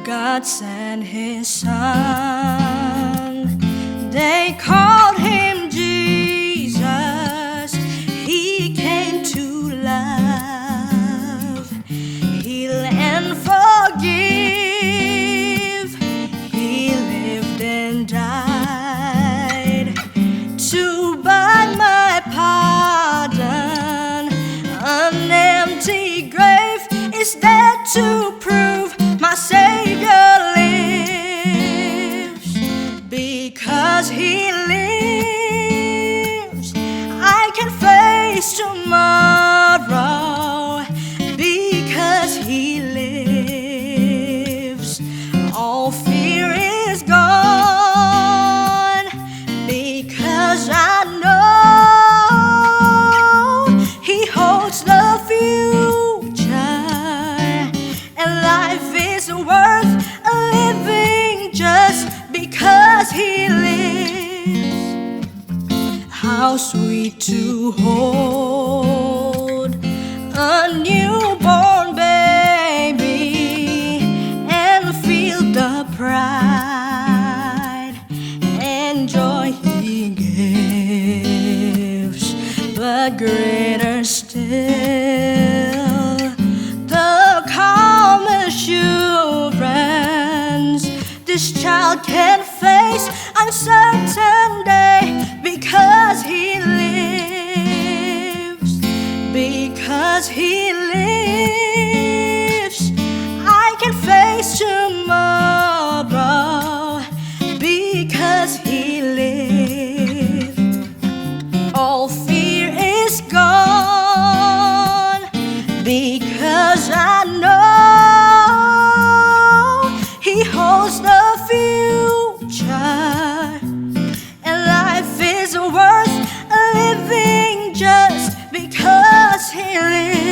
God sent His Son, they called Him Jesus. He came to love, heal and forgive. He lived and died to buy my pardon. An empty grave is there to prove my Savior lives. Because He lives, I can face tomorrow. Because He lives, all fear is gone. Because I know He holds the future, and life is worth living just because He lives. How sweet to hold a newborn baby and feel the pride and joy He gives. But greater still, the calm assurance this child can face uncertain day. Because He lives, because He lives, I can face tomorrow. Because He lives, all fear is gone. Because I know He holds the future, and life is worth living just because He lives.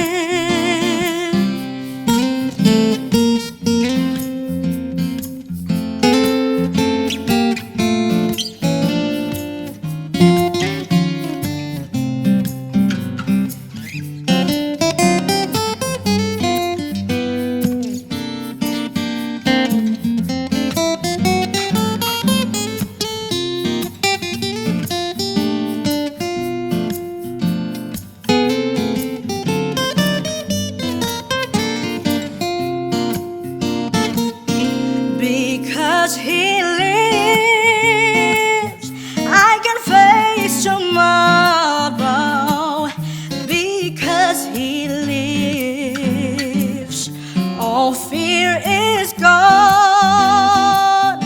Because He lives, I can face tomorrow. Because He lives, all fear is gone.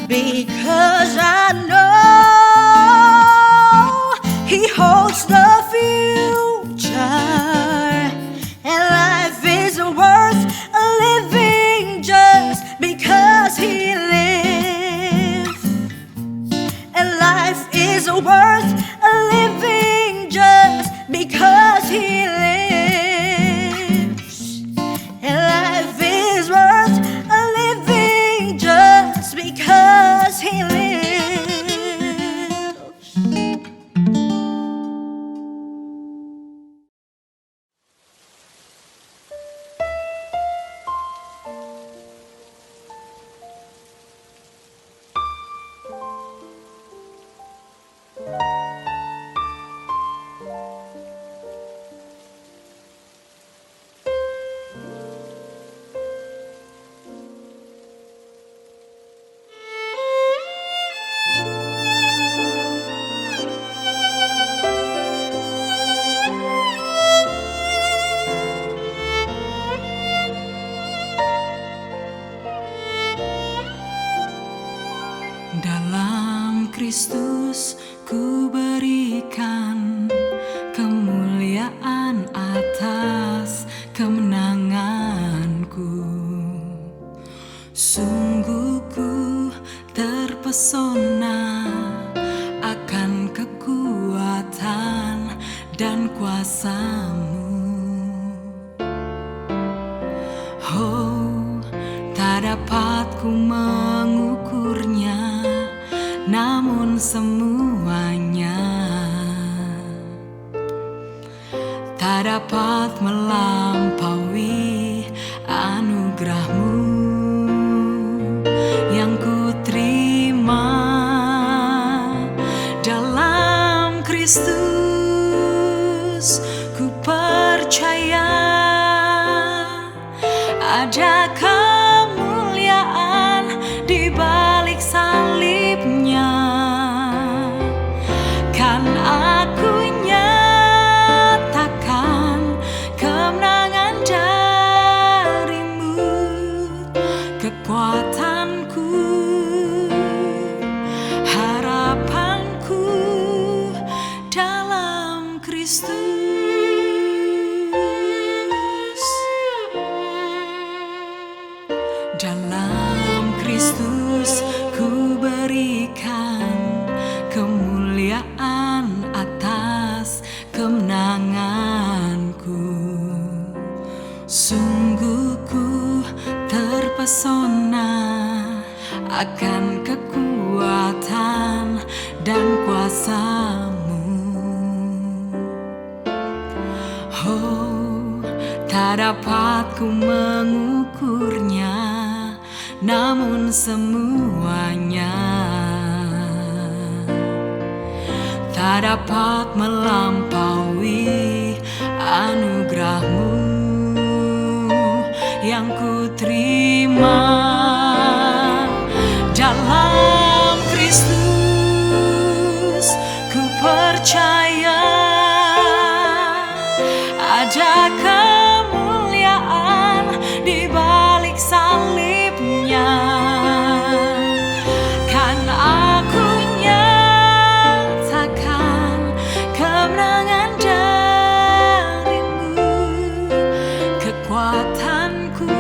Because I know He holds the future, and life is worth living just because He lives. And life is worth living just because He lives. And life is worth living just because He lives. Dalam Kristus ku berikan kemuliaan atas kemenanganku. Sungguh ku terpesona akan kekuatan dan kuasa-Mu. Oh, tak dapat ku mengukurnya. namun semuanya tak dapat melampaui anugerah-Mu yang ku terima dalam Kristus. Ku percaya ada kemuliaan di balik salibnya, kan aku nyatakan kemenangan dari-Mu, kekuatanku, harapanku dalam Kristus. Dalam Kristus ku berikan kemuliaan atas kemenanganku. Sungguh ku terpesona akan kekuatan dan kuasa-Mu. Oh, tak dapat ku mengukurnya, namun semuanya tak dapat melampaui anugerah-Mu yang ku terima dalam Kristus. Ku percaya ada kemuliaan di balik salibnya, kan aku nyatakan kemenangan dari-Mu, kekuatanku,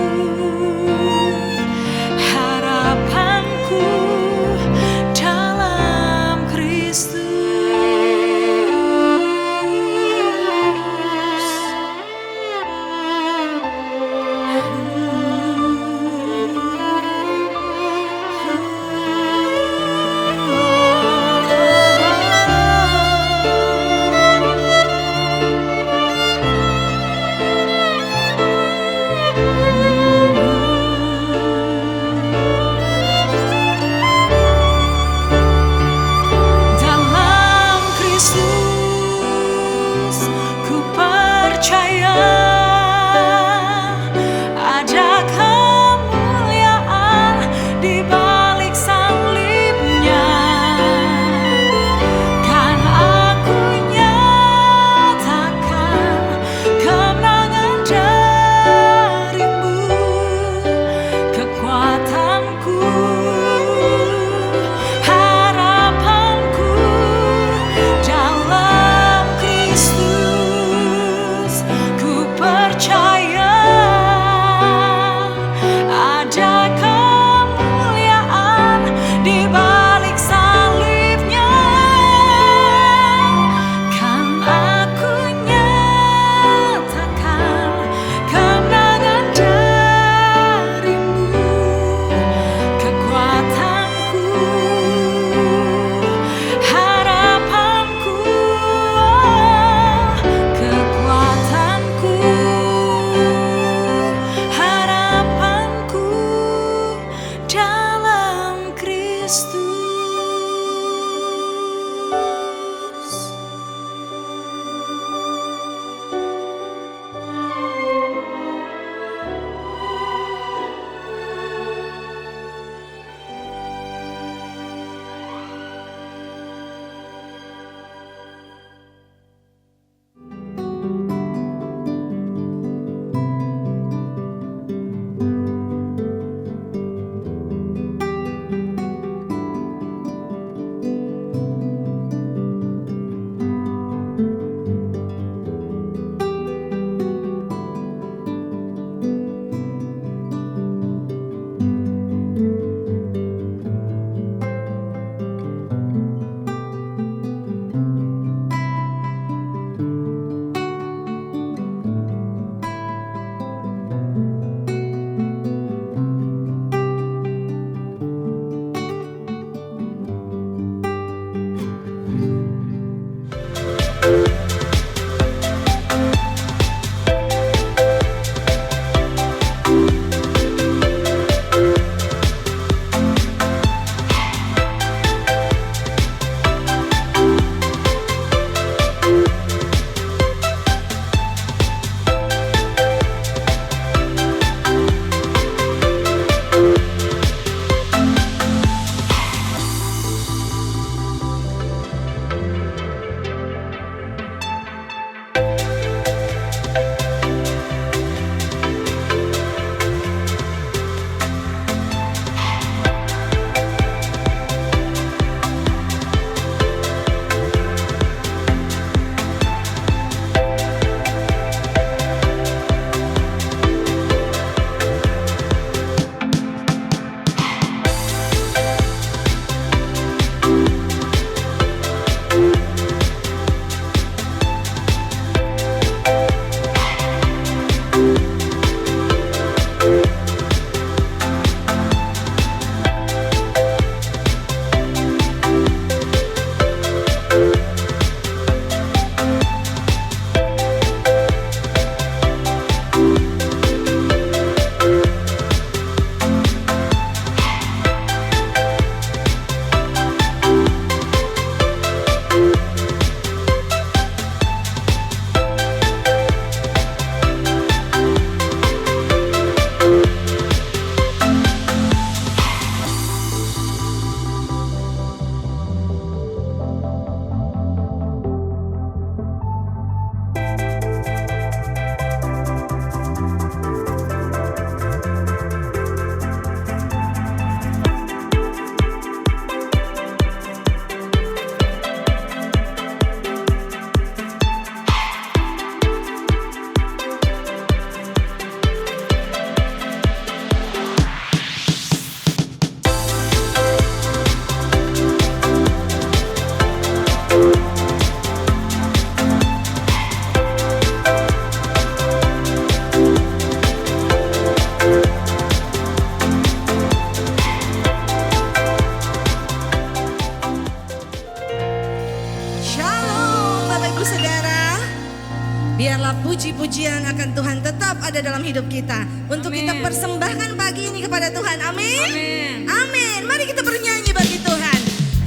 tetap ada dalam hidup kita. Untuk Amin. kita persembahkan pagi ini kepada Tuhan. Amin. Amin. Amin. Mari kita bernyanyi bagi Tuhan.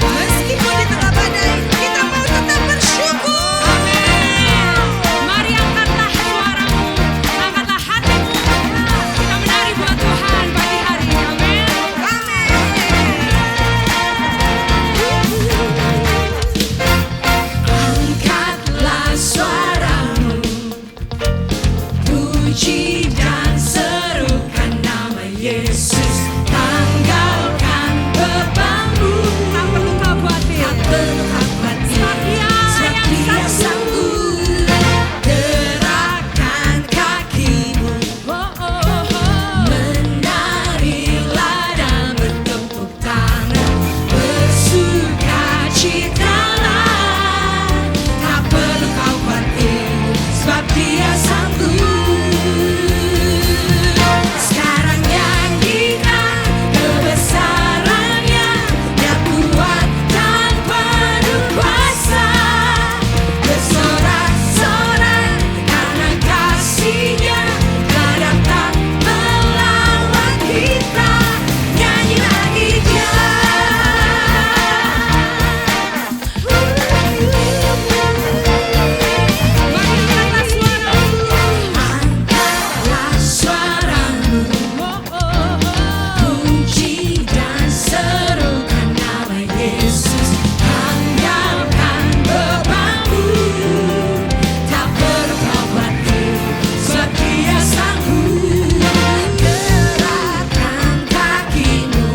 Meskipun di tengah badai, kita mau tetap bersyukur. Amin. Mari angkatlah suaramu, angkatlah hatimu. Kita menari buat Tuhan pagi hari. Amin. Angkatlah suaramu, puji dan serukan nama Yesus. Tanggalkan bebanmu, tak perlu kau khawatir. Tak perlu kau khawatir. Sebab Dia sanggup. Gerakkan kakimu, menarilah dan bertepuk tangan, bersukacitalah. Tak perlu kau khawatir, sebab Dia sanggup. Sekarang nyanyikan kebesarannya, Dia kuat dan penuh kuasa. Bersorak-sorai karena kasih-Nya, Dia datang melawan kita. Nyanyi bagi Dia. Angkatlah suaramu, puji dan serukan nama Yesus. Tanggalkan bebanmu, tak perlu kau khawatir, sebab Dia sanggup. Gerakkan kakimu,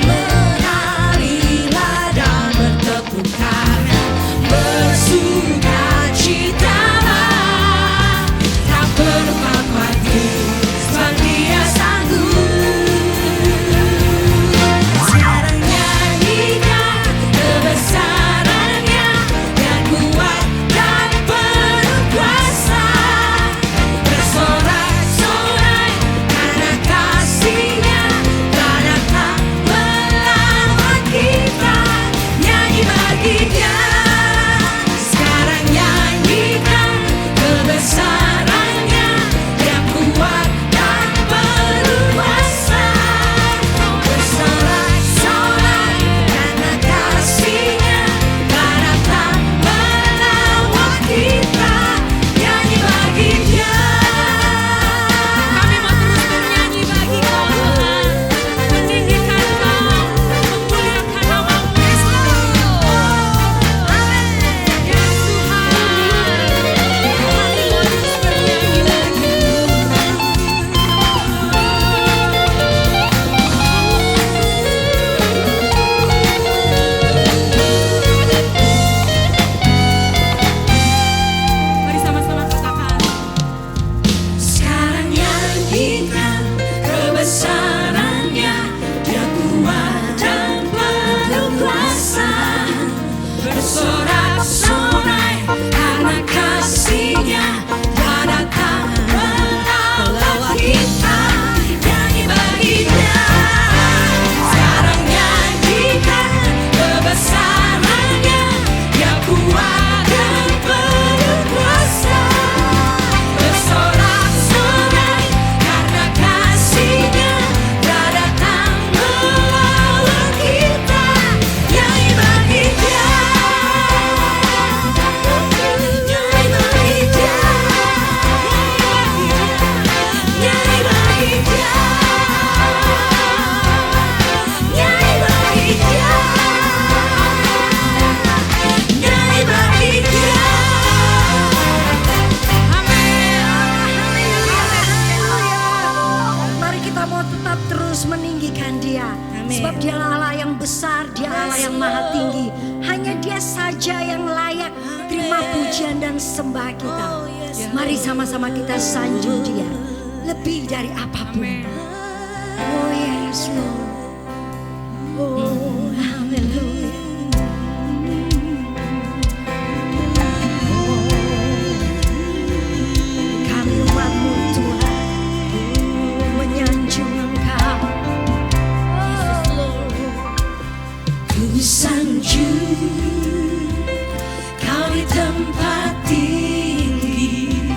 menarilah dan bertepuk tangan, bersukacitalah. Tak perlu kau khawatir, sebab Dia sanggup. Sekarang nyanyikan kebesarannya, Dia kuat dan penuh kuasa. Bersorak-sorai karena kasih-Nya, Dia datang melawan kita. Nyanyi bagi Dia. Sekarang nyanyikan kebesarannya, Dia kuat dan penuh kuasa. Bersorak-sorai karena kasih-Nya, Dia datang melawan kita. Nyanyi bagi Dia. Kami mau terus bernyanyi bagi Kau Tuhan, meninggikan Kau, memuliakan nama-Mu. Yes Lord. Yes Tuhan. Kami mau terus bernyanyi lagi. Mari sama-sama katakan. Sekarang nyanyikan kebesarannya, Dia kuat dan penuh kuasa. Bersorak-sorai karena kasih-Nya, Dia datang melawan kita. Nyanyi bagi Dia. Sekarang nyanyikan kebesarannya, Dia kuat dan penuh kuasa. Bersorak-sorai karena kasih-Nya, Dia datang melawan kita. Nyanyi bagi Dia. Nyanyi bagi Dia. Nyanyi bagi Dia. Nyanyi bagi Dia. Nyanyi bagi Dia. Mari kita mau tetap terus meninggikan Dia. Sebab Dialah Allah yang besar, Dia Allah yang maha tinggi. Hanya Dia saja yang layak terima pujian dan sembah kita. Mari sama-sama kita sanjung Dia lebih dari apapun. Oh yes Lord. Oh haleluya. Kami umat-Mu Tuhan, menyanjung Engkau. Ku sanjung Kau di tempat tinggi,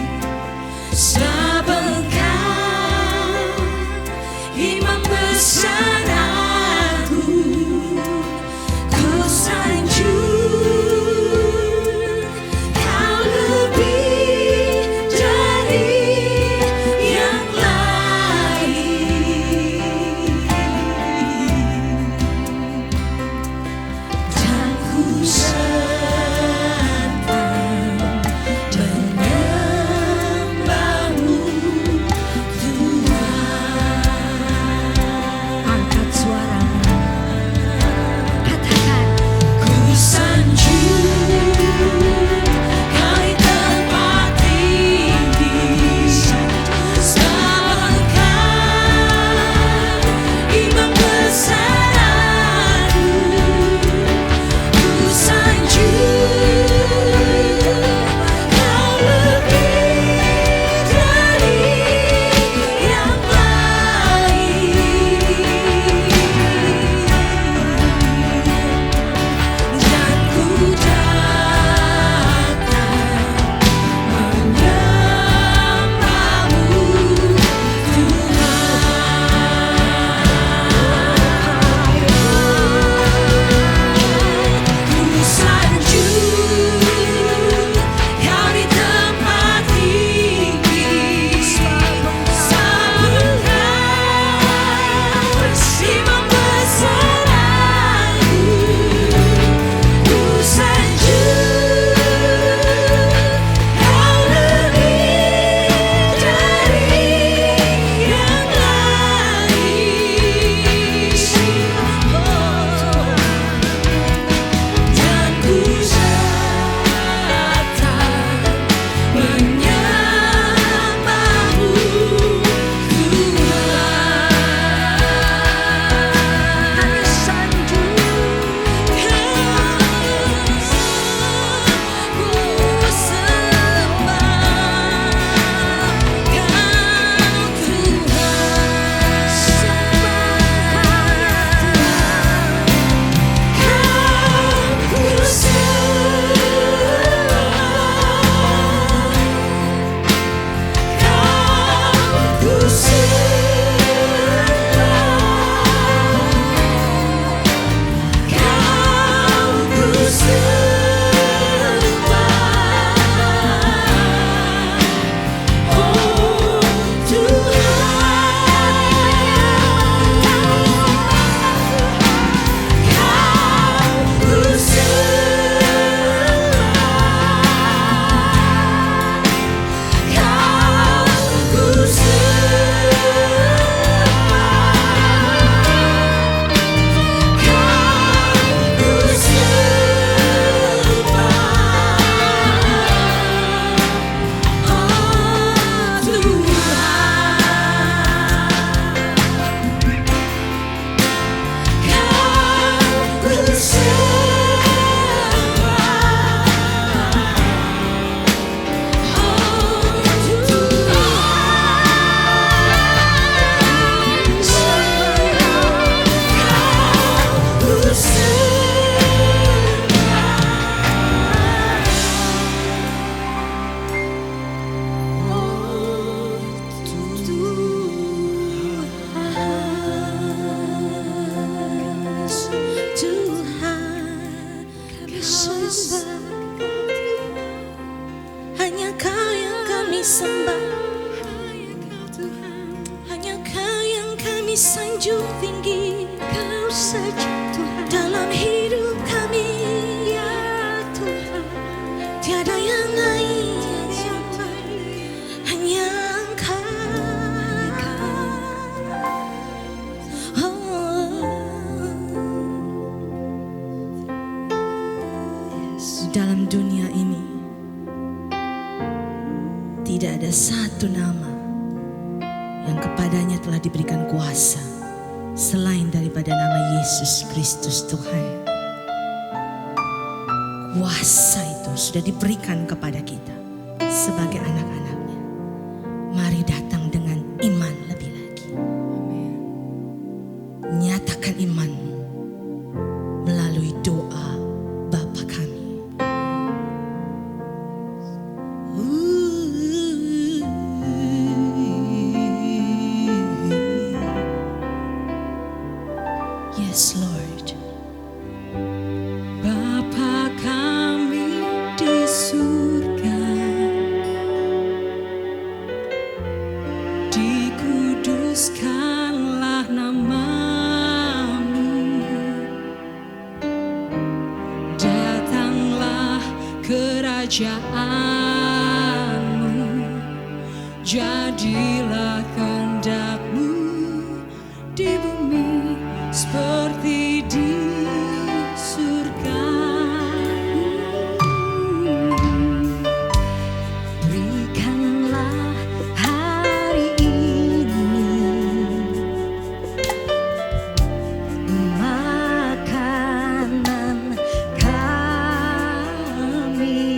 sanjung tinggi Kau saja Tuhan, dalam hidup kami. ya Tuhan. Tiada yang lain, hanya Engkau. Dalam dunia ini tidak ada satu nama yang kepadanya telah diberikan kuasa selain daripada nama Yesus Kristus Tuhan. Kuasa itu sudah diberikan kepada kita sebagai anak-anaknya. Mari datang dengan iman lebih lagi. Nyatakan imanmu melalui doa Bapa kami. Yes, Lord. Bapa kami di surga, dikuduskanlah namamu, datanglah kerajaanmu, jadilah kehendakmu di bumi seperti di surga. Berikanlah hari ini makanan kami,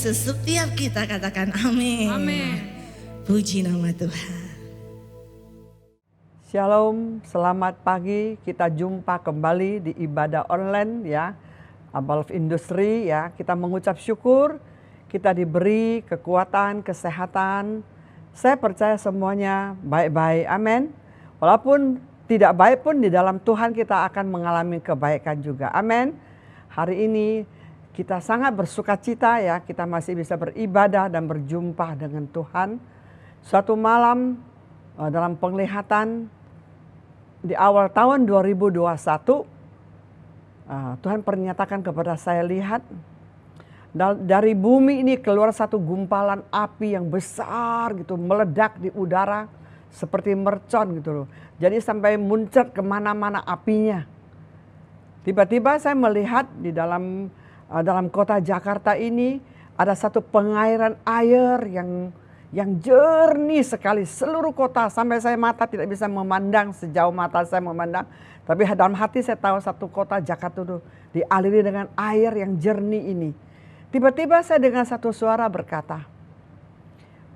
Yesus. Setiap kita katakan amin. Amin. Puji nama Tuhan. Shalom, selamat pagi. Kita jumpa kembali di ibadah online ya, Abalov Industri ya. Kita mengucap syukur, kita diberi kekuatan, kesehatan. Saya percaya semuanya baik-baik, amin. Walaupun tidak baik pun di dalam Tuhan kita akan mengalami kebaikan juga, amin. Hari ini kita sangat bersuka cita ya, kita masih bisa beribadah dan berjumpa dengan Tuhan. Suatu malam dalam penglihatan di awal tahun 2021, Tuhan pernyatakan kepada saya, lihat dari bumi ini keluar satu gumpalan api yang besar gitu, meledak di udara seperti mercon gitu loh. Jadi sampai muncrat kemana-mana apinya. Tiba-tiba saya melihat di dalam kota Jakarta ini ada satu pengairan air yang jernih sekali, seluruh kota sampai saya mata tidak bisa memandang sejauh mata saya memandang. Tapi dalam hati saya tahu satu kota Jakarta itu dialiri dengan air yang jernih ini. Tiba-tiba saya dengar satu suara berkata,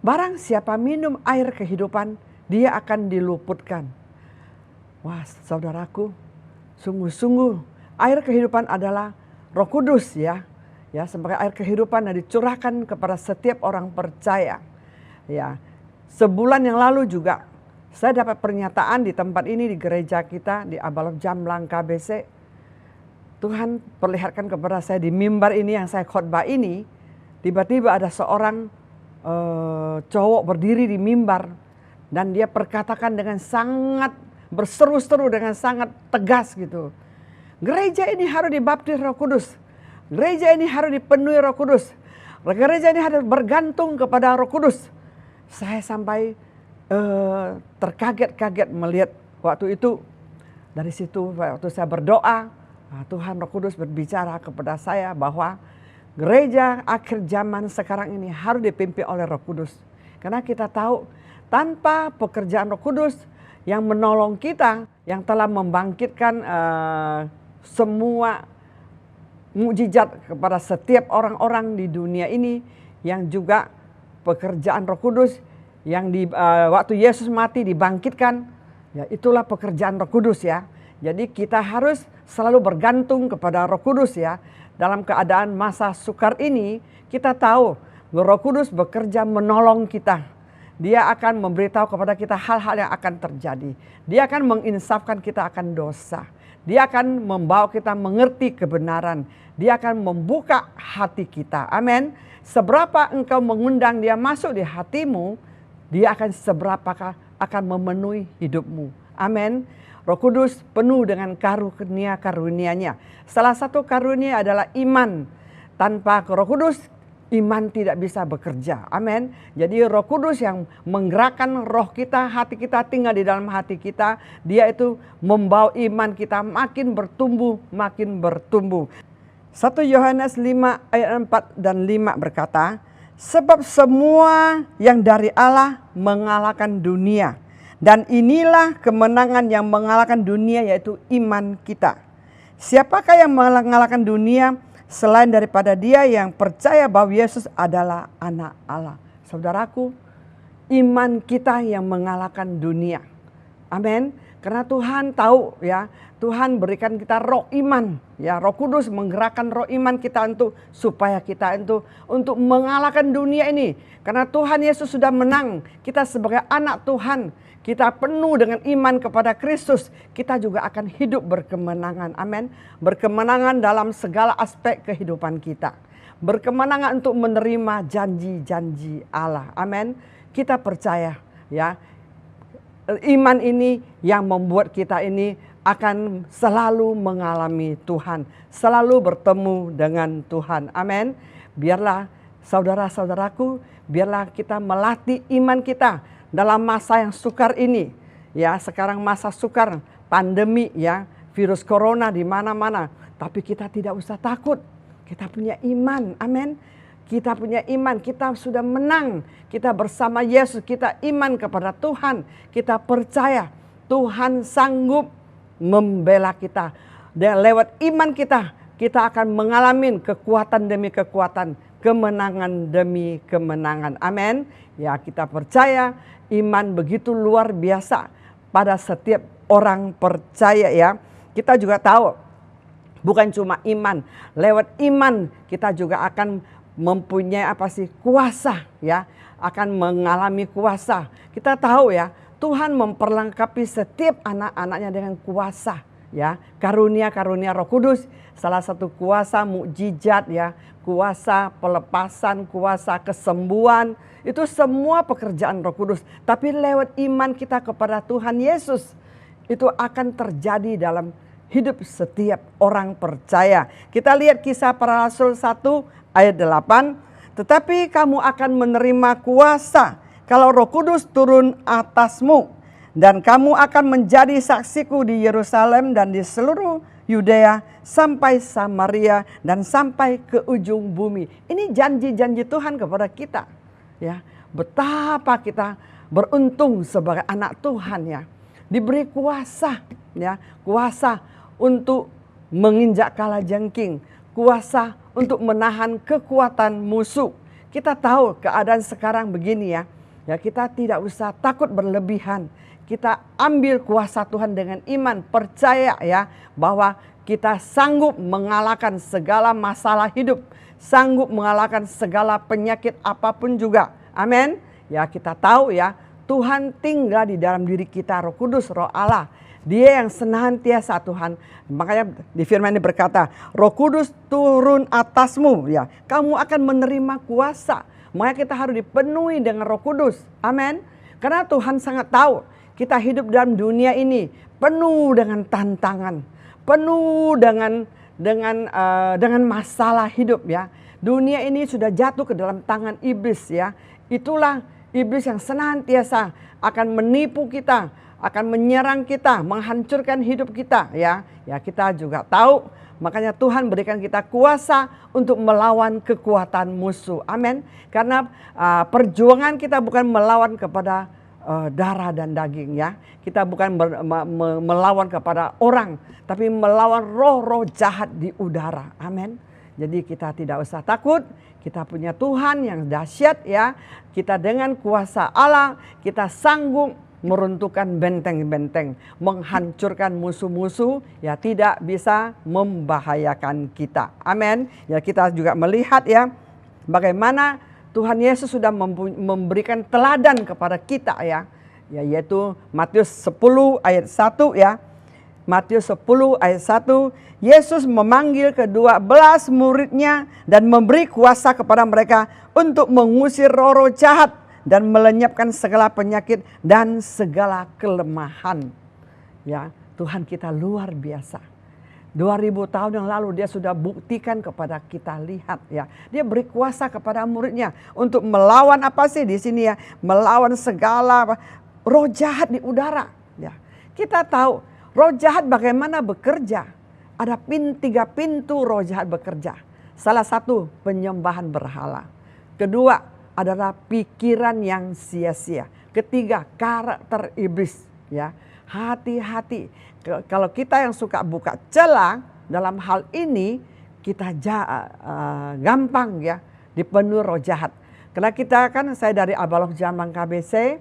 barang siapa minum air kehidupan, dia akan diluputkan. Wah, saudaraku, sungguh-sungguh air kehidupan adalah Roh Kudus ya. Ya, sebagai air kehidupan yang dicurahkan kepada setiap orang percaya. Ya, sebulan yang lalu juga saya dapat pernyataan di tempat ini di gereja kita di Abalov Jamblang KBC. Tuhan perlihatkan kepada saya di mimbar ini yang saya khotbah ini, tiba-tiba ada seorang cowok berdiri di mimbar dan dia perkatakan dengan sangat berseru-seru, dengan sangat tegas gitu. Gereja ini harus dibaptis Roh Kudus. Gereja ini harus dipenuhi Roh Kudus. Gereja ini harus bergantung kepada Roh Kudus. Saya sampai terkaget-kaget melihat waktu itu. Dari situ waktu saya berdoa, Tuhan Roh Kudus berbicara kepada saya bahwa gereja akhir zaman sekarang ini harus dipimpin oleh Roh Kudus. Karena kita tahu tanpa pekerjaan Roh Kudus yang menolong kita, yang telah membangkitkan semua mukjizat kepada setiap orang-orang di dunia ini, yang juga pekerjaan Roh Kudus yang waktu Yesus mati dibangkitkan, ya itulah pekerjaan Roh Kudus ya. Jadi kita harus selalu bergantung kepada Roh Kudus ya. Dalam keadaan masa sukar ini, kita tahu Roh Kudus bekerja menolong kita. Dia akan memberitahu kepada kita hal-hal yang akan terjadi. Dia akan menginsafkan kita akan dosa. Dia akan membawa kita mengerti kebenaran. Dia akan membuka hati kita. Amin. Seberapa engkau mengundang dia masuk di hatimu, dia akan seberapa akan memenuhi hidupmu. Amin. Roh Kudus penuh dengan karunia-karunia-Nya. Salah satu karunia adalah iman. Tanpa Roh Kudus, iman tidak bisa bekerja. Amin. Jadi Roh Kudus yang menggerakkan roh kita, hati kita tinggal di dalam hati kita. Dia itu membawa iman kita makin bertumbuh, makin bertumbuh. 1 Yohanes 5 ayat 4 dan 5 berkata, sebab semua yang dari Allah mengalahkan dunia. Dan inilah kemenangan yang mengalahkan dunia, yaitu iman kita. Siapakah yang mengalahkan dunia selain daripada dia yang percaya bahwa Yesus adalah anak Allah. Saudaraku, iman kita yang mengalahkan dunia. Amin. Karena Tuhan tahu ya, Tuhan berikan kita roh iman. Ya, Roh Kudus menggerakkan roh iman kita supaya kita untuk mengalahkan dunia ini. Karena Tuhan Yesus sudah menang. Kita sebagai anak Tuhan, kita penuh dengan iman kepada Kristus, kita juga akan hidup berkemenangan. Amin. Berkemenangan dalam segala aspek kehidupan kita. Berkemenangan untuk menerima janji-janji Allah. Amin. Kita percaya ya, iman ini yang membuat kita ini akan selalu mengalami Tuhan, selalu bertemu dengan Tuhan. Amin. Biarlah saudara-saudaraku, biarlah kita melatih iman kita dalam masa yang sukar ini. Ya, sekarang masa sukar, pandemi ya, virus corona di mana-mana. Tapi kita tidak usah takut. Kita punya iman. Amin. Kita punya iman, kita sudah menang. Kita bersama Yesus, kita iman kepada Tuhan. Kita percaya Tuhan sanggup membela kita. Dan lewat iman kita, kita akan mengalami kekuatan demi kekuatan. kemenangan demi kemenangan. Amin. Ya, kita percaya iman begitu luar biasa pada setiap orang percaya ya. Kita juga tahu bukan cuma iman, lewat iman kita juga akan mempunyai kuasa ya, akan mengalami kuasa. Kita tahu ya, Tuhan memperlengkapi setiap anak-anaknya dengan kuasa ya, karunia-karunia Roh Kudus. Salah satu kuasa mukjizat ya, kuasa pelepasan, kuasa kesembuhan, itu semua pekerjaan Roh Kudus. Tapi lewat iman kita kepada Tuhan Yesus, itu akan terjadi dalam hidup setiap orang percaya. Kita lihat Kisah Para Rasul 1 ayat 8. Tetapi kamu akan menerima kuasa kalau Roh Kudus turun atasmu, dan kamu akan menjadi saksiku di Yerusalem dan di seluruh Yudea sampai Samaria dan sampai ke ujung bumi. Ini janji-janji Tuhan kepada kita ya. Betapa kita beruntung sebagai anak Tuhan ya, diberi kuasa ya, kuasa untuk menginjak kalajengking, kuasa untuk menahan kekuatan musuh. Kita tahu keadaan sekarang begini ya, kita tidak usah takut berlebihan. Kita ambil kuasa Tuhan dengan iman, percaya ya bahwa kita sanggup mengalahkan segala masalah hidup, sanggup mengalahkan segala penyakit apapun juga. Amin. Ya, kita tahu ya, Tuhan tinggal di dalam diri kita, Roh Kudus, Roh Allah. Dia yang senantiasa Tuhan. Makanya di firman ini berkata, Roh Kudus turun atasmu ya, kamu akan menerima kuasa. Makanya kita harus dipenuhi dengan Roh Kudus. Amin. Karena Tuhan sangat tahu kita hidup dalam dunia ini penuh dengan tantangan, penuh dengan masalah hidup ya. Dunia ini sudah jatuh ke dalam tangan iblis ya. Itulah iblis yang senantiasa akan menipu kita, akan menyerang kita, menghancurkan hidup kita ya. Ya, kita juga tahu, makanya Tuhan berikan kita kuasa untuk melawan kekuatan musuh. Amin. Karena perjuangan kita bukan melawan kepada darah dan daging ya. Kita bukan melawan kepada orang, tapi melawan roh-roh jahat di udara. Amin. Jadi kita tidak usah takut. Kita punya Tuhan yang dahsyat ya. Kita dengan kuasa Allah, kita sanggup meruntuhkan benteng-benteng, menghancurkan musuh-musuh ya, tidak bisa membahayakan kita. Amin. Ya, kita juga melihat ya bagaimana Tuhan Yesus sudah memberikan teladan kepada kita ya, yaitu Matius 10 ayat 1 ya. Matius 10 ayat 1, Yesus memanggil ke-12 muridnya dan memberi kuasa kepada mereka untuk mengusir roh-roh jahat dan melenyapkan segala penyakit dan segala kelemahan. Ya, Tuhan kita luar biasa. 2000 tahun yang lalu dia sudah buktikan kepada kita, lihat ya. Dia beri kuasa kepada muridnya untuk melawan apa sih di sini ya? Melawan segala roh jahat di udara ya. Kita tahu roh jahat bagaimana bekerja. Ada 3 pintu roh jahat bekerja. Salah satu penyembahan berhala. Kedua adalah pikiran yang sia-sia. Ketiga karakter iblis ya. Hati-hati. Kalau kita yang suka buka celah dalam hal ini, kita gampang ya dipenuhi roh jahat. Karena kita kan, saya dari Abalok Jamang KBC,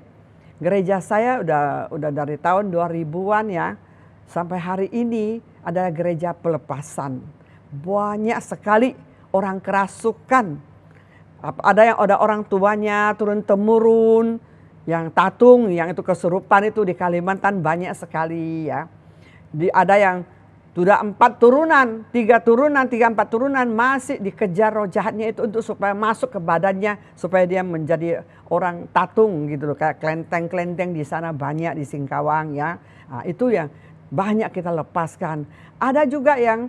gereja saya udah dari tahun 2000-an ya. Sampai hari ini adalah gereja pelepasan. Banyak sekali orang kerasukan. Ada orang tuanya turun-temurun, yang tatung, yang itu kesurupan itu di Kalimantan banyak sekali ya. Ada yang sudah 4 turunan, 3 turunan, 3-4 turunan masih dikejar roh jahatnya itu untuk supaya masuk ke badannya, supaya dia menjadi orang tatung gitu loh. Kayak kelenteng-kelenteng di sana banyak di Singkawang ya. Nah, itu yang banyak kita lepaskan. Ada juga yang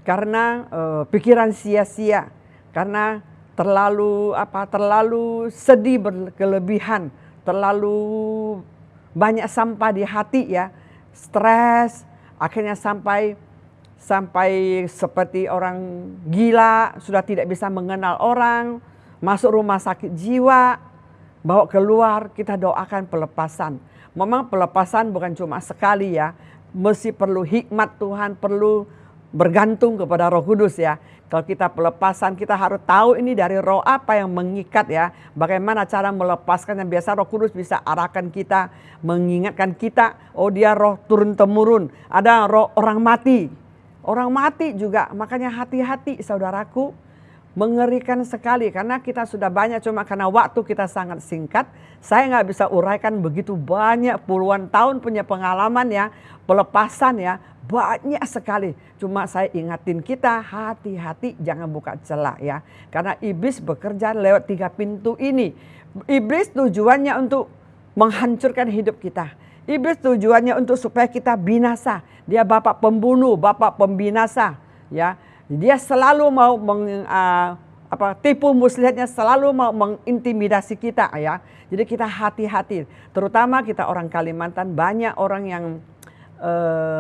karena pikiran sia-sia, karena terlalu sedih berkelebihan, terlalu banyak sampah di hati ya, stres, akhirnya sampai seperti orang gila, sudah tidak bisa mengenal orang, masuk rumah sakit jiwa, bawa keluar. Kita doakan pelepasan. Memang pelepasan bukan cuma sekali ya, mesti perlu hikmat Tuhan, perlu bergantung kepada Roh Kudus ya. Kalau kita pelepasan, kita harus tahu ini dari roh apa yang mengikat ya. Bagaimana cara melepaskan, yang biasa Roh Kudus bisa arahkan kita, mengingatkan kita, oh dia roh turun-temurun. Ada roh orang mati. Orang mati juga, makanya hati-hati saudaraku. Mengerikan sekali karena kita sudah banyak, cuma karena waktu kita sangat singkat. Saya nggak bisa uraikan begitu banyak, puluhan tahun punya pengalaman ya, pelepasan ya. Banyak sekali, cuma saya ingatin kita hati-hati jangan buka celah ya. Karena iblis bekerja lewat 3 pintu ini. Iblis tujuannya untuk menghancurkan hidup kita. Iblis tujuannya untuk supaya kita binasa. Dia bapak pembunuh, bapak pembinasa ya. Dia selalu mau tipu muslihatnya, selalu mau mengintimidasi kita ya. Jadi kita hati-hati, terutama kita orang Kalimantan, banyak orang yang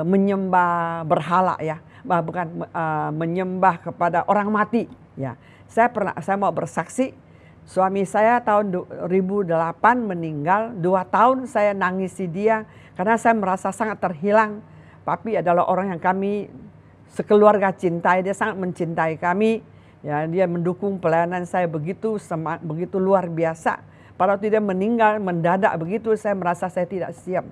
menyembah berhala ya, menyembah kepada orang mati ya. Saya mau bersaksi, suami saya tahun 2008 meninggal, 2 tahun saya nangisi dia karena saya merasa sangat terhilang. Papi adalah orang yang kami sekeluarga cintai, dia sangat mencintai kami ya, dia mendukung pelayanan saya begitu luar biasa. Pada waktu dia meninggal mendadak begitu, saya merasa saya tidak siap.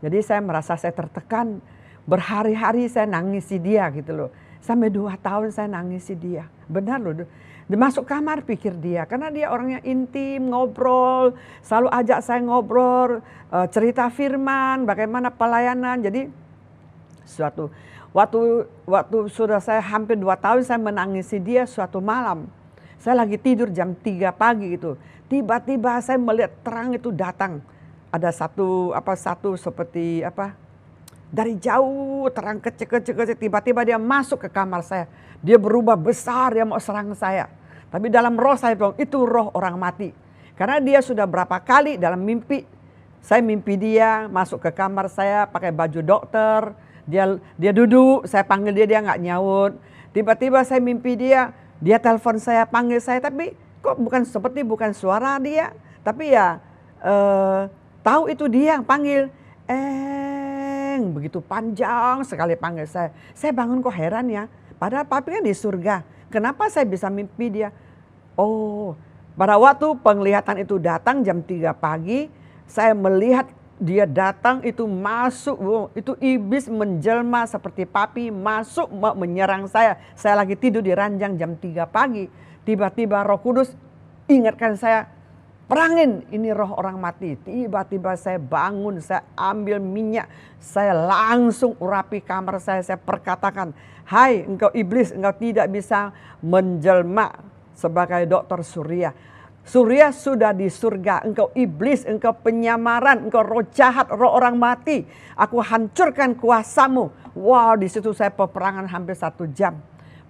Jadi saya merasa saya tertekan, berhari-hari saya nangisi dia gitu loh. Sampai 2 tahun saya nangisi dia. Benar loh, dia masuk kamar pikir dia. Karena dia orangnya intim, ngobrol, selalu ajak saya ngobrol, cerita firman, bagaimana pelayanan. Jadi waktu sudah saya hampir 2 tahun saya menangisi dia, suatu malam. Saya lagi tidur jam 3 pagi gitu. Tiba-tiba saya melihat terang itu datang. Ada satu seperti dari jauh terang kecil, tiba-tiba dia masuk ke kamar saya. Dia berubah besar, dia mau serang saya. Tapi dalam roh saya bilang itu roh orang mati. Karena dia sudah berapa kali dalam mimpi, saya mimpi dia masuk ke kamar saya pakai baju dokter. Dia duduk, saya panggil dia nggak nyaut. Tiba-tiba saya mimpi dia telepon saya, panggil saya, tapi kok bukan suara dia, tapi ya tahu itu dia yang panggil, begitu panjang sekali panggil saya. Saya bangun kok heran ya, padahal papi kan di surga. Kenapa saya bisa mimpi dia? Oh, pada waktu penglihatan itu datang jam 3 pagi, saya melihat dia datang itu masuk, itu iblis menjelma seperti papi masuk menyerang saya. Saya lagi tidur di ranjang jam 3 pagi, tiba-tiba Roh Kudus ingatkan saya, perangin ini roh orang mati. Tiba-tiba saya bangun, saya ambil minyak, saya langsung urapi kamar saya perkatakan, hai engkau iblis, engkau tidak bisa menjelma sebagai dokter Surya. Surya sudah di surga, engkau iblis, engkau penyamaran, engkau roh jahat, roh orang mati. Aku hancurkan kuasamu. Wow, di situ saya peperangan hampir 1 jam.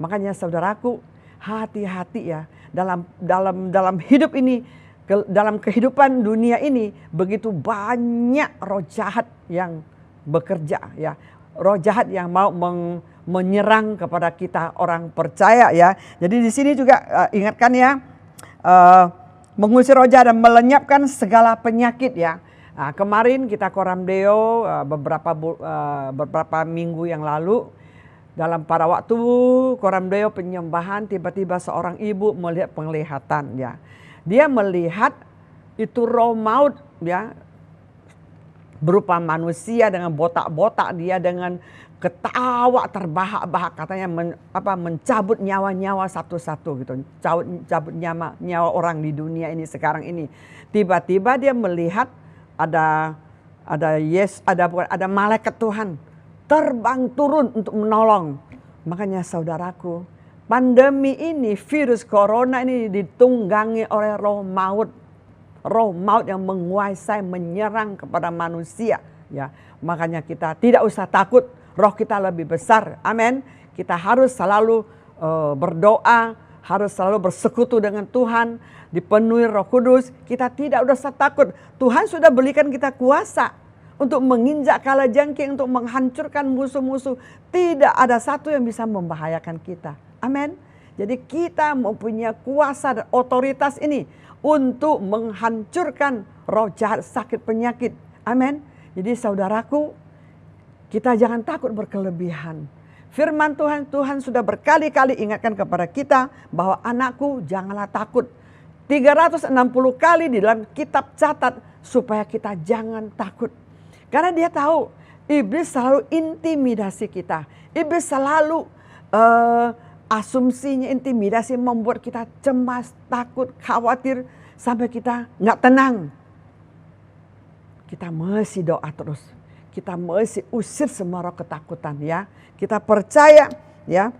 Makanya saudaraku, hati-hati ya dalam hidup ini, dalam kehidupan dunia ini begitu banyak roh jahat yang bekerja ya. Roh jahat yang mau menyerang kepada kita orang percaya ya. Jadi di sini juga ingatkan ya, mengusir roh jahat dan melenyapkan segala penyakit ya. Nah, kemarin kita Koramdeo beberapa minggu yang lalu, dalam pada waktu Koramdeo penyembahan, tiba-tiba seorang ibu melihat penglihatan ya. Dia melihat itu roh maut ya, berupa manusia dengan botak-botak, dia dengan ketawa terbahak-bahak katanya mencabut nyawa-nyawa satu-satu gitu, cabut nyawa orang di dunia ini sekarang ini. Tiba-tiba dia melihat ada malaikat Tuhan terbang turun untuk menolong. Makanya saudaraku, pandemi ini, virus corona ini ditunggangi oleh roh maut. Roh maut yang menguasai, menyerang kepada manusia ya. Makanya kita tidak usah takut, roh kita lebih besar. Amin. Kita harus selalu berdoa, harus selalu bersekutu dengan Tuhan, dipenuhi Roh Kudus. Kita tidak usah takut. Tuhan sudah berikan kita kuasa untuk menginjak kalajengking, untuk menghancurkan musuh-musuh. Tidak ada satu yang bisa membahayakan kita. Amin. Jadi kita mempunyai kuasa dan otoritas ini untuk menghancurkan roh jahat, sakit, penyakit. Amin. Jadi saudaraku, kita jangan takut berkelebihan. Firman Tuhan, Tuhan sudah berkali-kali ingatkan kepada kita bahwa anakku janganlah takut. 360 kali di dalam kitab catat supaya kita jangan takut. Karena dia tahu iblis selalu intimidasi kita. Iblis selalu asumsinya, intimidasi membuat kita cemas, takut, khawatir sampai kita nggak tenang. Kita mesti doa terus. Kita mesti usir semua roh ketakutan ya. Kita percaya ya,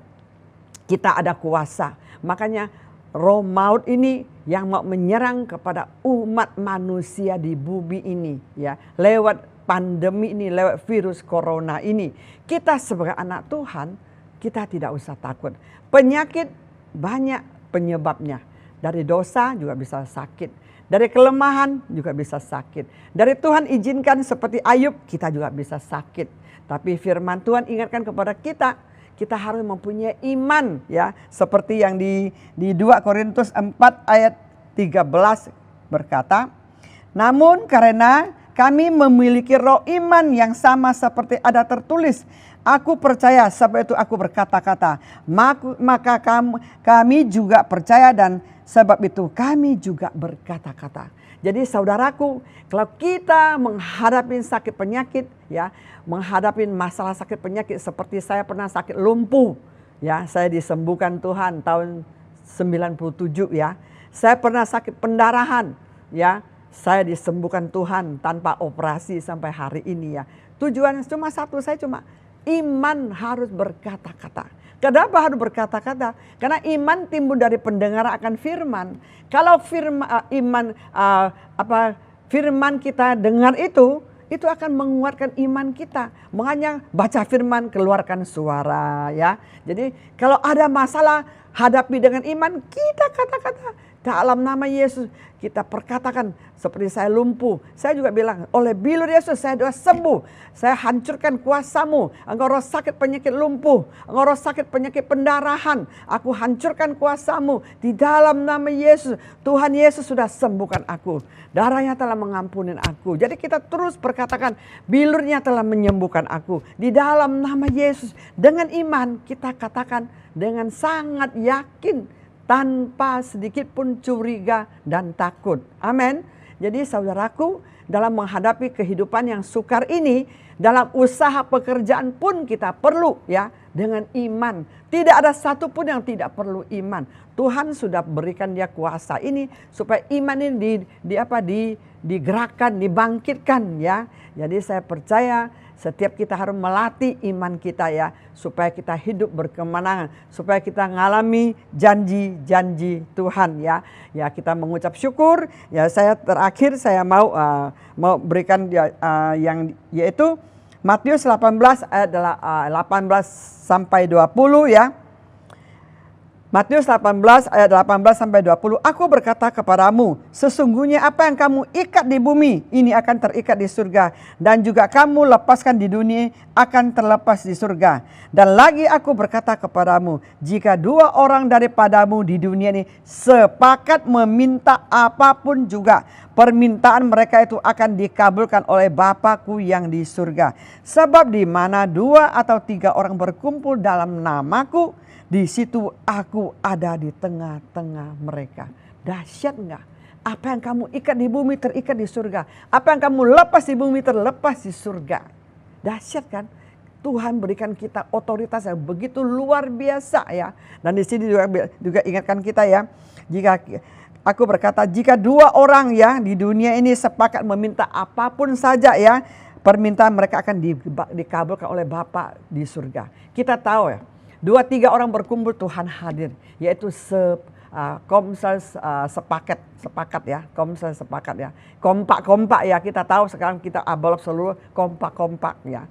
kita ada kuasa. Makanya roh maut ini yang mau menyerang kepada umat manusia di bumi ini ya, lewat pandemi ini, lewat virus corona ini. Kita sebagai anak Tuhan, kita tidak usah takut. Penyakit banyak penyebabnya. Dari dosa juga bisa sakit. Dari kelemahan juga bisa sakit. Dari Tuhan izinkan seperti Ayub, kita juga bisa sakit. Tapi firman Tuhan ingatkan kepada kita, kita harus mempunyai iman ya. Seperti yang di 2 Korintus 4 ayat 13 berkata, namun karena kami memiliki roh iman yang sama seperti ada tertulis, aku percaya, sebab itu aku berkata-kata. Maka kami juga percaya dan sebab itu kami juga berkata-kata. Jadi saudaraku, kalau kita menghadapi sakit penyakit ya, menghadapi masalah sakit penyakit seperti saya pernah sakit lumpuh ya, saya disembuhkan Tuhan tahun 97 ya. Saya pernah sakit pendarahan ya, saya disembuhkan Tuhan tanpa operasi sampai hari ini ya. Tujuan cuma satu, saya cuma iman harus berkata-kata. Kenapa harus berkata-kata? Karena iman timbul dari pendengar akan firman. Kalau firman kita dengar itu akan menguatkan iman kita. Makanya baca firman, keluarkan suara ya. Jadi kalau ada masalah, hadapi dengan iman, kita kata-kata dalam nama Yesus. Kita perkatakan seperti saya lumpuh. Saya juga bilang oleh bilur Yesus saya sudah sembuh. Saya hancurkan kuasamu. Engkau roh sakit penyakit lumpuh. Engkau roh sakit penyakit pendarahan. Aku hancurkan kuasamu. Di dalam nama Yesus. Tuhan Yesus sudah sembuhkan aku. Darahnya telah mengampuni aku. Jadi kita terus perkatakan bilurnya telah menyembuhkan aku. Di dalam nama Yesus. Dengan iman kita katakan dengan sangat yakin. Tanpa sedikit pun curiga dan takut. Amin. Jadi saudaraku, dalam menghadapi kehidupan yang sukar ini, dalam usaha pekerjaan pun kita perlu ya dengan iman. Tidak ada satupun yang tidak perlu iman. Tuhan sudah berikan dia kuasa ini supaya iman ini digerakkan, dibangkitkan ya. Jadi saya percaya setiap kita harus melatih iman kita ya, supaya kita hidup berkemenangan, supaya kita mengalami janji-janji Tuhan ya. Ya kita mengucap syukur. Ya saya terakhir saya mau berikan yang yaitu Matius 18 ayat 18 sampai 20 ya. Matius 18 ayat 18 sampai 20. Aku berkata kepadamu, sesungguhnya apa yang kamu ikat di bumi, ini akan terikat di surga. Dan juga kamu lepaskan di dunia, akan terlepas di surga. Dan lagi aku berkata kepadamu, jika 2 orang daripadamu di dunia ini sepakat meminta apapun juga, permintaan mereka itu akan dikabulkan oleh Bapa-Ku yang di surga. Sebab di mana 2 atau 3 orang berkumpul dalam namaku, di situ aku ada di tengah-tengah mereka. Dahsyat enggak? Apa yang kamu ikat di bumi terikat di surga. Apa yang kamu lepas di bumi terlepas di surga. Dahsyat kan? Tuhan berikan kita otoritas yang begitu luar biasa ya. Dan di sini juga ingatkan kita ya. Jika aku berkata jika 2 orang ya di dunia ini sepakat meminta apapun saja ya, permintaan mereka akan dikabulkan oleh Bapa di surga. Kita tahu ya. 2-3 orang berkumpul Tuhan hadir, yaitu komsel sepakat ya, komsel sepakat ya, kompak ya. Kita tahu sekarang kita abalop seluruh kompak ya.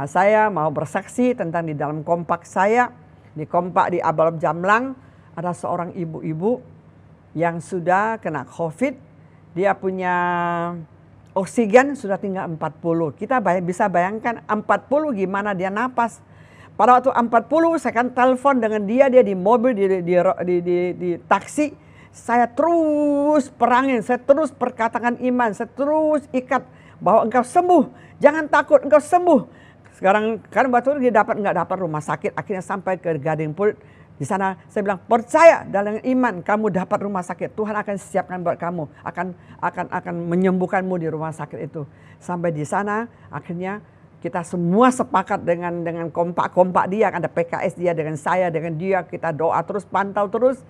Saya mau bersaksi tentang di dalam kompak saya, di kompak di Abalop Jamlang ada seorang ibu-ibu yang sudah kena COVID, dia punya oksigen sudah tinggal 40. Kita bisa bayangkan 40 gimana dia napas. Pada waktu 40 saya kan telepon dengan dia di mobil, di taksi. Saya terus perangin, saya terus perkatakan iman, saya terus ikat bahwa engkau sembuh. Jangan takut, engkau sembuh. Sekarang kan waktu itu dia nggak dapat rumah sakit, akhirnya sampai ke Gading Pul. Di sana saya bilang, percaya dalam iman kamu dapat rumah sakit. Tuhan akan siapkan buat kamu, akan menyembuhkanmu di rumah sakit itu. Sampai di sana akhirnya kita semua sepakat dengan kompak dia, ada PKS dia dengan saya, dengan dia, kita doa terus, pantau terus.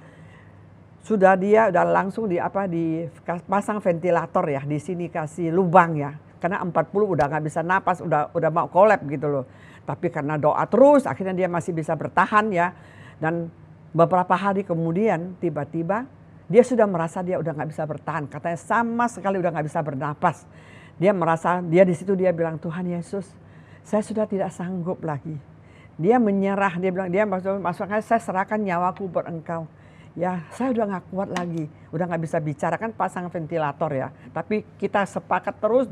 Sudah langsung dipasang ventilator ya, di sini kasih lubang ya. Karena 40 udah nggak bisa napas, udah mau kolap gitu loh. Tapi karena doa terus akhirnya dia masih bisa bertahan ya. Dan beberapa hari kemudian tiba-tiba dia sudah merasa dia udah nggak bisa bertahan. Katanya sama sekali udah nggak bisa bernapas. Dia merasa, dia di situ dia bilang, Tuhan Yesus, saya sudah tidak sanggup lagi. Dia menyerah, dia bilang, dia maksudnya saya serahkan nyawaku buat Engkau. Ya saya udah nggak kuat lagi, udah nggak bisa bicara, kan pasang ventilator ya. Tapi kita sepakat terus,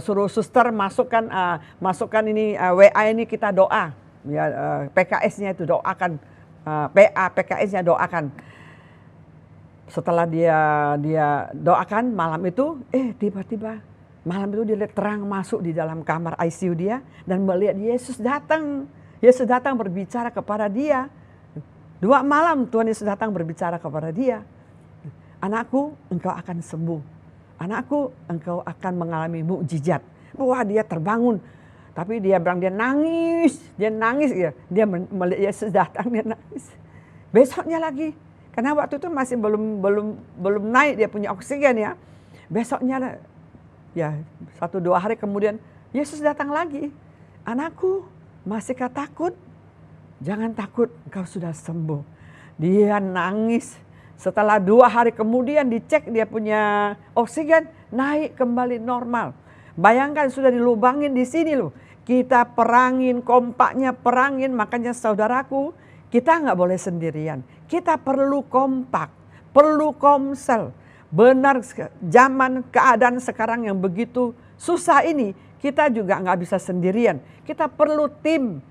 suruh suster masukkan ini WA ini kita doa. Ya, PKS-nya itu doakan, PKS-nya doakan. Setelah dia doakan malam itu, tiba-tiba malam itu dia lihat terang masuk di dalam kamar ICU dia dan melihat Yesus datang. Yesus datang berbicara kepada dia. 2 malam Tuhan Yesus datang berbicara kepada dia. Anakku, engkau akan sembuh. Anakku, engkau akan mengalami mukjizat. Wah, dia terbangun. Tapi dia bilang dia nangis ya. Dia melihat Yesus datang, dia nangis. Besoknya lagi, karena waktu itu masih belum naik dia punya oksigen ya. Besoknya ya 1-2 hari kemudian Yesus datang lagi. Anakku, masihkah takut? Jangan takut, engkau sudah sembuh. Dia nangis. Setelah 2 hari kemudian dicek dia punya oksigen, naik kembali normal. Bayangkan sudah dilubangin di sini loh. Kita perangin, kompaknya perangin. Makanya saudaraku, kita nggak boleh sendirian. Kita perlu kompak, perlu komsel. Benar, zaman keadaan sekarang yang begitu susah ini, kita juga nggak bisa sendirian. Kita perlu tim.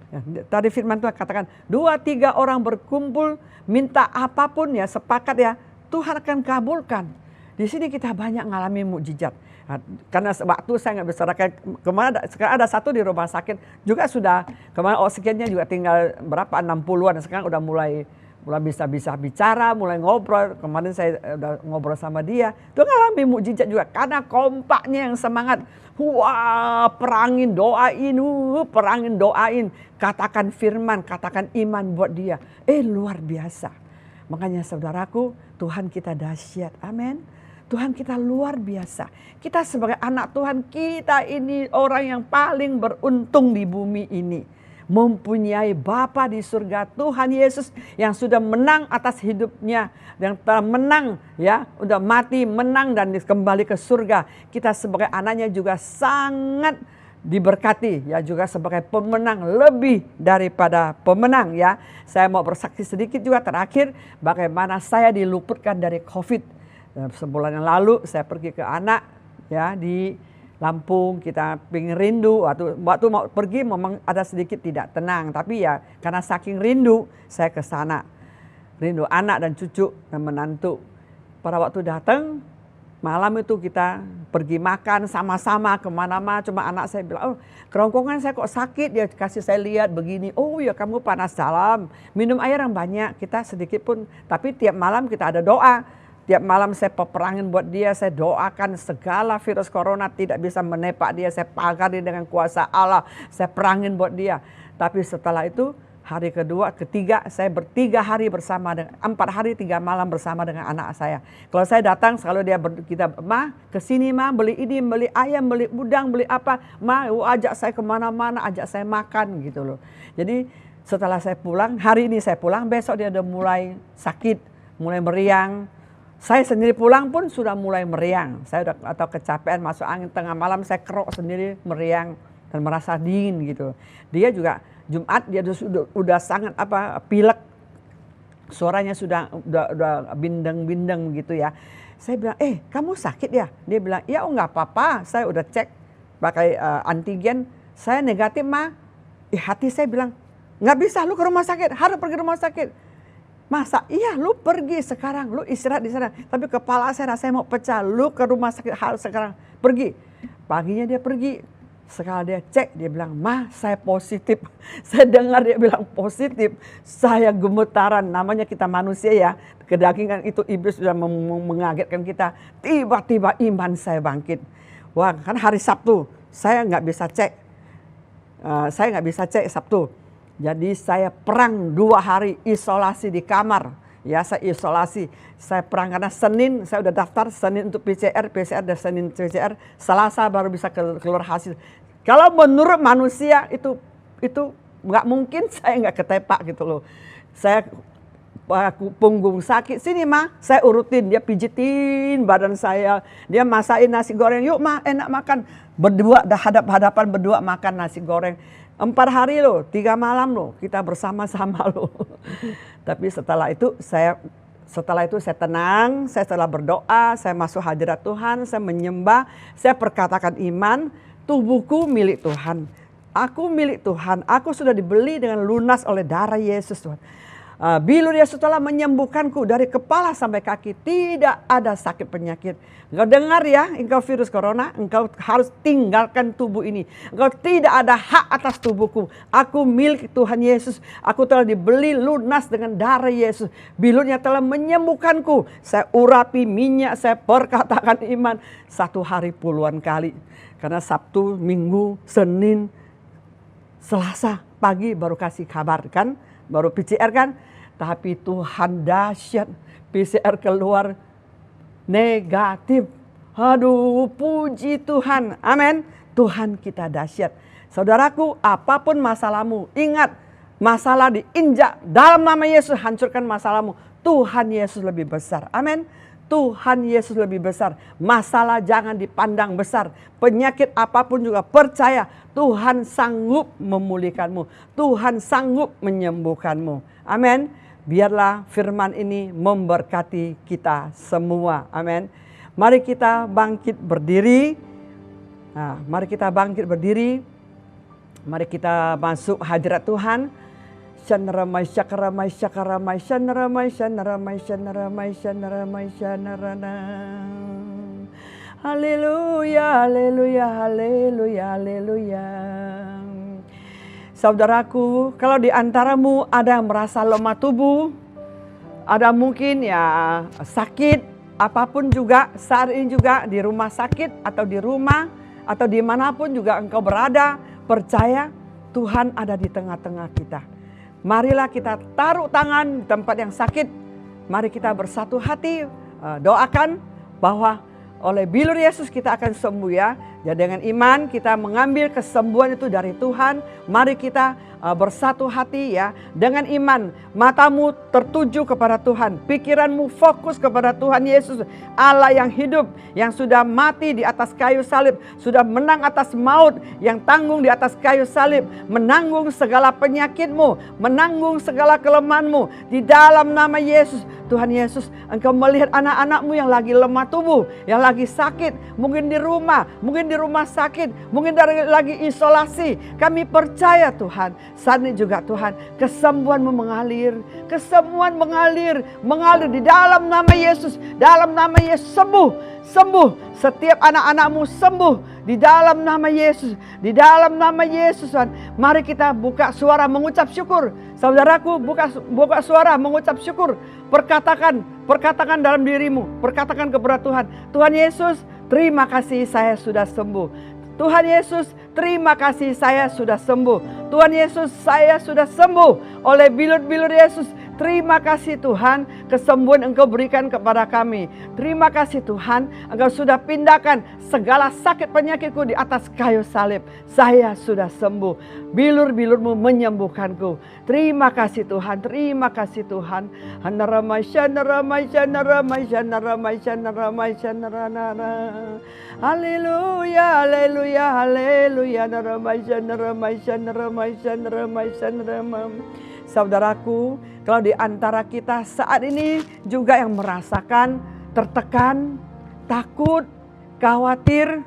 Tadi firman Tuhan katakan, 2-3 orang berkumpul, minta apapun ya, sepakat ya, Tuhan akan kabulkan. Di sini kita banyak ngalami mukjizat. Karena waktu saya nggak bisa, kemarin sekarang ada satu di rumah sakit juga sudah, kemarin oksigennya juga tinggal berapa 60-an, sekarang udah mulai bisa bicara, mulai ngobrol. Kemarin saya udah ngobrol sama dia, itu ngalami mukjizat juga karena kompaknya yang semangat. Wah, perangin doain, katakan firman, katakan iman buat dia. Luar biasa. Makanya saudaraku, Tuhan kita dahsyat. Amin. Tuhan kita luar biasa. Kita sebagai anak Tuhan, kita ini orang yang paling beruntung di bumi ini. Mempunyai Bapa di surga, Tuhan Yesus yang sudah menang atas hidupnya, yang telah menang ya, udah mati, menang dan kembali ke surga. Kita sebagai anaknya juga sangat diberkati ya, juga sebagai pemenang, lebih daripada pemenang ya. Saya mau bersaksi sedikit juga terakhir bagaimana saya diluputkan dari COVID. Sebulan yang lalu saya pergi ke anak ya di Lampung, kita pengen rindu. Waktu mau pergi memang ada sedikit tidak tenang, tapi ya karena saking rindu saya ke sana. Rindu anak dan cucu dan menantu. Pada waktu datang malam itu kita pergi makan sama-sama kemana-mana. Cuma anak saya bilang, kerongkongan saya kok sakit. Dia kasih saya lihat begini, oh ya kamu panas dalam, minum air yang banyak. Kita sedikit pun, tapi tiap malam kita ada doa. Tiap malam saya peperangin buat dia, saya doakan segala virus corona tidak bisa menepak dia. Saya pagari dengan kuasa Allah, saya perangin buat dia. Tapi setelah itu hari kedua, ketiga, saya 3 hari bersama dengan 4 hari 3 malam bersama dengan anak saya. Kalau saya datang, selalu dia kita, Ma, kesini Ma, beli ini, beli ayam, beli udang, beli apa, Ma, ajak saya kemana-mana, ajak saya makan gitu loh. Jadi setelah saya pulang, hari ini saya pulang, besok dia udah mulai sakit, mulai meriang. Saya sendiri pulang pun sudah mulai meriang. Saya udah atau kecapean, masuk angin tengah malam, saya kerok sendiri meriang dan merasa dingin gitu. Dia juga Jumat dia udah sangat pilek. Suaranya sudah bindeng-bindeng gitu ya. Saya bilang, kamu sakit ya? Dia bilang, ya enggak apa-apa. Saya udah cek pakai antigen, saya negatif Ma. Hati saya bilang, nggak bisa, lu ke rumah sakit, harus pergi rumah sakit. Masa iya lu pergi sekarang, lu istirahat di sana. Tapi kepala saya rasanya mau pecah, lu ke rumah sakit harus sekarang pergi. Paginya dia pergi, Sekali dia cek, dia bilang, "Ma, saya positif." Saya dengar dia bilang positif, saya gemetaran. Namanya kita manusia ya, kedagingan itu iblis sudah mengagetkan kita. Tiba-tiba iman saya bangkit. Wah, kan hari Sabtu, saya nggak bisa cek. Saya nggak bisa cek Sabtu. Jadi saya perang 2 hari isolasi di kamar. Ya, saya isolasi. Saya perang karena Senin saya udah daftar, Senin untuk PCR dan Senin PCR, Selasa baru bisa keluar hasil. Kalau menurut manusia itu nggak mungkin saya nggak ketepak gitu loh. Saya punggung sakit, sini Ma, saya urutin, dia pijitin badan saya, dia masakin nasi goreng, "Yuk Ma, enak makan." Berdua hadap-hadapan berdua makan nasi goreng. 4 hari loh, 3 malam loh, kita bersama-sama loh. Tapi setelah itu saya tenang, saya setelah berdoa, saya masuk hadirat Tuhan, saya menyembah, saya perkatakan iman, tubuhku milik Tuhan. Aku milik Tuhan, aku sudah dibeli dengan lunas oleh darah Yesus Tuhan. Bilur Yesus telah menyembuhkanku dari kepala sampai kaki, tidak ada sakit penyakit. Engkau dengar ya, engkau virus corona, engkau harus tinggalkan tubuh ini. Engkau tidak ada hak atas tubuhku. Aku milik Tuhan Yesus. Aku telah dibeli lunas dengan darah Yesus. Bilurnya telah menyembuhkanku. Saya urapi minyak, saya perkatakan iman 1 hari puluhan kali. Karena Sabtu, Minggu, Senin, Selasa pagi baru kasih kabar kan, baru PCR kan. Tapi Tuhan dahsyat, PCR keluar negatif. Aduh, puji Tuhan, amin. Tuhan kita dahsyat. Saudaraku, apapun masalahmu, ingat masalah diinjak dalam nama Yesus, hancurkan masalahmu. Tuhan Yesus lebih besar, amin. Tuhan Yesus lebih besar. Masalah jangan dipandang besar. Penyakit apapun juga percaya Tuhan sanggup memulihkanmu. Tuhan sanggup menyembuhkanmu. Amin. Biarlah firman ini memberkati kita semua. Amin. Mari kita bangkit berdiri. Mari kita bangkit berdiri. Mari kita masuk hadirat Tuhan. Shanramai syakaramai syakaramai shanramai shanramai shanramai shanramai shanarana. Haleluya, haleluya, haleluya, haleluya. Saudaraku, kalau di antaramu ada yang merasa lemah tubuh, ada mungkin ya sakit, apapun juga, saat ini juga di rumah sakit atau di rumah atau dimanapun juga engkau berada, percaya Tuhan ada di tengah-tengah kita. Marilah kita taruh tangan di tempat yang sakit. Mari kita bersatu hati doakan bahwa oleh bilur Yesus kita akan sembuh ya. Jadi dengan iman kita mengambil kesembuhan itu dari Tuhan. Mari kita bersatu hati ya. Dengan iman matamu tertuju kepada Tuhan. Pikiranmu fokus kepada Tuhan Yesus. Allah yang hidup, yang sudah mati di atas kayu salib. Sudah menang atas maut, yang tanggung di atas kayu salib. Menanggung segala penyakitmu, menanggung segala kelemahanmu. Di dalam nama Yesus, Tuhan Yesus, engkau melihat anak-anakmu yang lagi lemah tubuh, yang lagi sakit. Mungkin di rumah sakit, mungkin lagi isolasi. Kami percaya Tuhan, saat ini juga Tuhan, kesembuhanmu mengalir, kesembuhan mengalir di dalam nama Yesus. Dalam nama Yesus sembuh, setiap anak-anakmu sembuh di dalam nama Yesus, di dalam nama Yesus Tuhan. Mari kita buka suara mengucap syukur. Saudaraku, buka suara mengucap syukur. Perkatakan dalam dirimu, perkatakan kepada Tuhan, Tuhan Yesus, terima kasih saya sudah sembuh. Tuhan Yesus, terima kasih saya sudah sembuh. Tuhan Yesus, saya sudah sembuh oleh bilur-bilur Yesus. Terima kasih Tuhan, kesembuhan Engkau berikan kepada kami. Terima kasih Tuhan, Engkau sudah pindahkan segala sakit penyakitku di atas kayu salib. Saya sudah sembuh. Bilur-bilurmu menyembuhkanku. Terima kasih Tuhan, terima kasih Tuhan. Haleluya, haleluya, haleluya. Saudaraku, kalau di antara kita saat ini juga yang merasakan tertekan, takut, khawatir,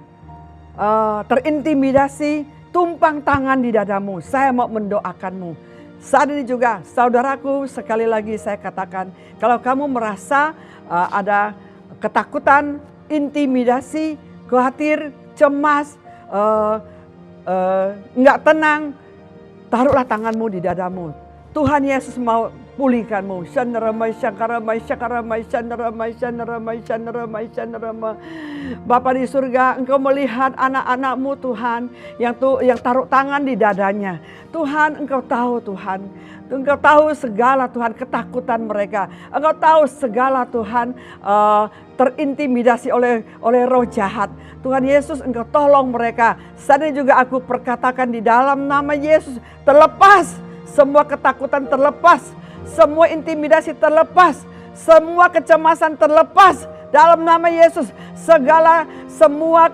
terintimidasi, tumpang tangan di dadamu, saya mau mendoakanmu. Saat ini juga saudaraku, sekali lagi saya katakan, kalau kamu merasa ada ketakutan, intimidasi, khawatir, cemas, nggak tenang, taruhlah tanganmu di dadamu. Tuhan Yesus mau pulihkanmu. Bapa di surga, Engkau melihat anak-anakmu Tuhan yang taruh tangan di dadanya. Tuhan, Engkau tahu Tuhan. Engkau tahu segala Tuhan ketakutan mereka. Engkau tahu segala Tuhan terintimidasi oleh roh jahat. Tuhan Yesus, Engkau tolong mereka. Saat ini juga aku perkatakan di dalam nama Yesus, terlepas semua ketakutan, terlepas semua intimidasi, terlepas semua kecemasan, terlepas dalam nama Yesus. Semua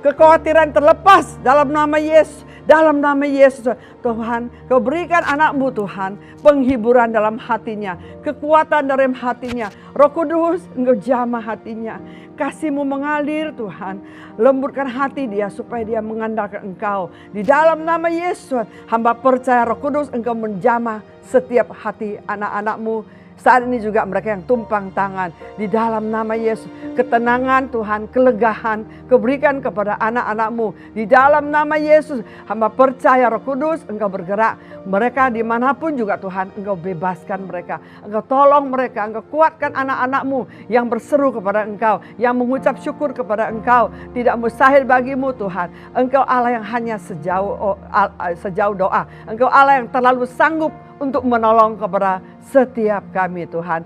kekhawatiran terlepas dalam nama Yesus. Dalam nama Yesus, Tuhan, Kau berikan anakmu Tuhan penghiburan dalam hatinya, kekuatan dalam hatinya. Roh Kudus, Engkau jamah hatinya. Kasih-Mu mengalir Tuhan. Lembutkan hati dia supaya dia mengandalkan Engkau. Di dalam nama Yesus, hamba percaya Roh Kudus, Engkau menjamah setiap hati anak-anakmu. Saat ini juga mereka yang tumpang tangan di dalam nama Yesus. Ketenangan Tuhan, kelegahan, keberikan kepada anak-anakmu. Di dalam nama Yesus, hamba percaya Roh Kudus, Engkau bergerak. Mereka dimanapun juga Tuhan, Engkau bebaskan mereka. Engkau tolong mereka, Engkau kuatkan anak-anakmu yang berseru kepada Engkau. Yang mengucap syukur kepada Engkau. Tidak mustahil bagimu Tuhan. Engkau Allah yang hanya sejauh doa. Engkau Allah yang terlalu sanggup untuk menolong kepada setiap kami Tuhan.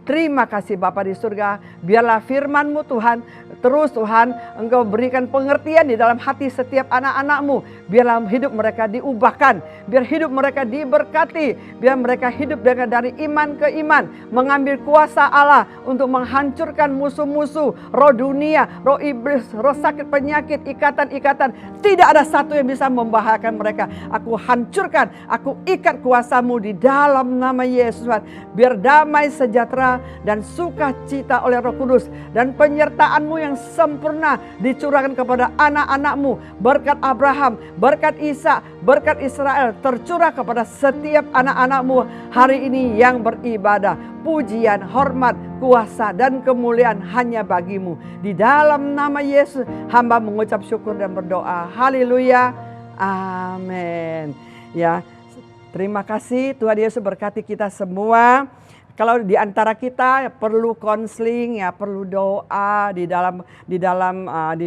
Terima kasih Bapa di surga. Biarlah firman-Mu Tuhan. Terus Tuhan, Engkau berikan pengertian di dalam hati setiap anak-anak-Mu. Biarlah hidup mereka diubahkan. Biar hidup mereka diberkati. Biar mereka hidup dari iman ke iman. Mengambil kuasa Allah untuk menghancurkan musuh-musuh. Roh dunia, roh iblis, roh sakit penyakit, ikatan-ikatan. Tidak ada satu yang bisa membahayakan mereka. Aku hancurkan, aku ikat kuasa-Mu di dalam nama Yesus. Biar damai sejahtera dan sukacita oleh Roh Kudus dan penyertaan-Mu yang sempurna dicurahkan kepada anak-anak-Mu. Berkat Abraham, berkat Ishak, berkat Israel tercurah kepada setiap anak-anak-Mu hari ini yang beribadah. Pujian, hormat, kuasa dan kemuliaan hanya bagi-Mu. Di dalam nama Yesus hamba mengucap syukur dan berdoa. Haleluya. Amin. Ya, terima kasih. Tuhan Yesus berkati kita semua. Kalau di antara kita perlu konseling ya, perlu doa di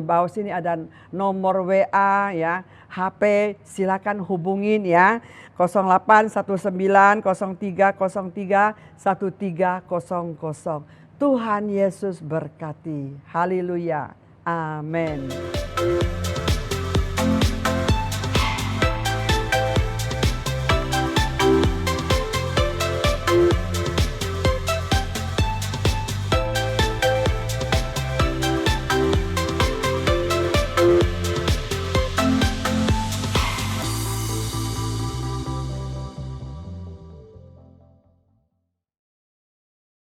bawah sini ada nomor WA ya, HP silakan hubungin ya. 081903031300. Tuhan Yesus berkati. Haleluya. Amin.